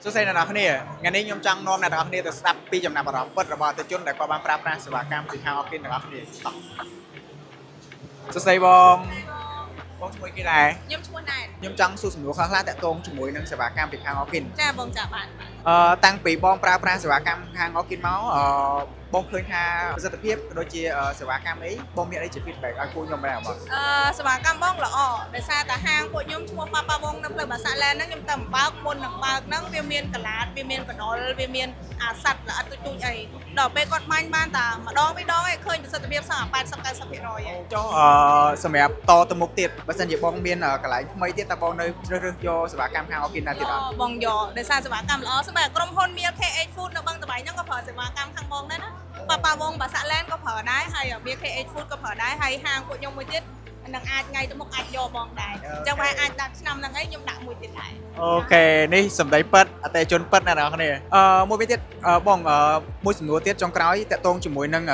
សួស្តីអ្នកនរគ្នាថ្ងៃនេះខ្ញុំចង់នាំអ្នកនរគ្នាទៅស្ដាប់ពីចំណាប់អារម្មណ៍ពិតរបស់អតិថិជនដែលគាត់បានប្រើប្រាស់សេវាកម្មពីខាងអរគិនអ្នកនរគ្នាសួស្តីបងជាមួយគេដែរខ្ញុំឈ្មោះណែនខ្ញុំចង់សួរសំណួរខ្លះៗតាក់ទងជាមួយនឹងសេវាកម្មពីខាងអរគិនចាបងចាបានតាំងពីបងប្រើប្រាស់សេវាកម្មខាងអរគិនមកបងឃើញថាប្រសិទ្ធភាពក៏ដូចជាសេវាកម្មអីបងមានអីជា feedback ឲ្យពួកខ្ញុំដែរបងសេវាកម្មបងល្អដោយសារតែហាងពួកខ្ញុំឈ្មោះប៉ាប៉ាវងនៅផ្លូវបាសាឡែនហ្នឹងខ្ញុំទៅបើកមុននឹងបើកហ្នឹងវាមានកលាតវាមានកណ្ដុលវាមានអាសត្វល្អិតទូចអីដល់ពេលគាត់បាញ់បានតែម្ដងពីរដងឯងឃើញប្រសិទ្ធភាពសឹងតែ80-90%ឯងចុះសម្រាប់តទៅមុខទៀតបើសិនជាបងមានកន្លែងថ្មីទៀតតើបងនៅជ្រើសរើសយកសេវាកម្មខាងអរគិនណាទៀតអត់បងយកដោយសារសេវាកម្មល្អសម្រាប់ក្រុមហ៊ុន Milk KH Food នៅបឹងតបៃហ្នឹងក៏ប្រើសេវាកម្មខាងបងដែរណាប៉ាប៉ាវងបាសាឡែនក៏ប្រើដែរហើយ Milk KH Food ក៏ប្រើដែរហើយហាងពួកខ្ញុំមួយទៀតនឹងអាចថ្ងៃទៅមុខអាចយកបងដែរអញ្ចឹងហើយអាចដាក់ឆ្នាំហ្នឹងឯងខ្ញុំដាក់មួយទៀតដែរអូខេនេះសម្ដីពិតអតិជនពិតអ្នកនរគ្នាមួយវិញទៀតបងមួយសំណួរទៀតចុងក្រោយតាក់ទងជាមួយនឹង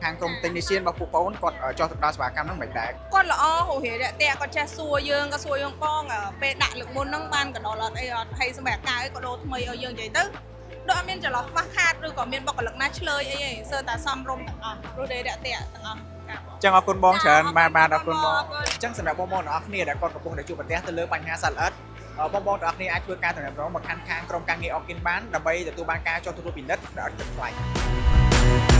ខាងក្រុម technician របស់ពួកបងគាត់ចោះទៅដល់សេវាកម្មហ្នឹងមិនដែរគាត់ល្អហូរហៀតាក់គាត់ចេះសួរយើងក៏សួរយើងបងពេលដាក់លើកមុនហ្នឹងបានកណ្ដុលអត់អីអត់ហើយសម្រាប់កាយក៏ដូរថ្មីឲ្យយើងនិយាយទៅដូចអត់មានចន្លោះខ្វះខាតឬក៏មានបុគ្គលិកណាឆ្លើយអីទេសើតែសមរម្យទាំងអស់ព្រោះតែតាក់ទាំងអស់ចឹងអរគុណបងច្រើនបានអរគុណបងចឹងសម្រាប់បងប្អូនទាំងអស់គ្នាដែលគាត់កំពុងតែជួបប្រទះទៅលើបញ្ហាសត្វល្អិតបងប្អូនទាំងអស់គ្នាអាចធ្វើការតំណែងមកខាងក្រុមការងារអរគិនបានដើម្បីទទួលបានការចុះទទួលពិនិត្យដោយឥតគិតថ្លៃ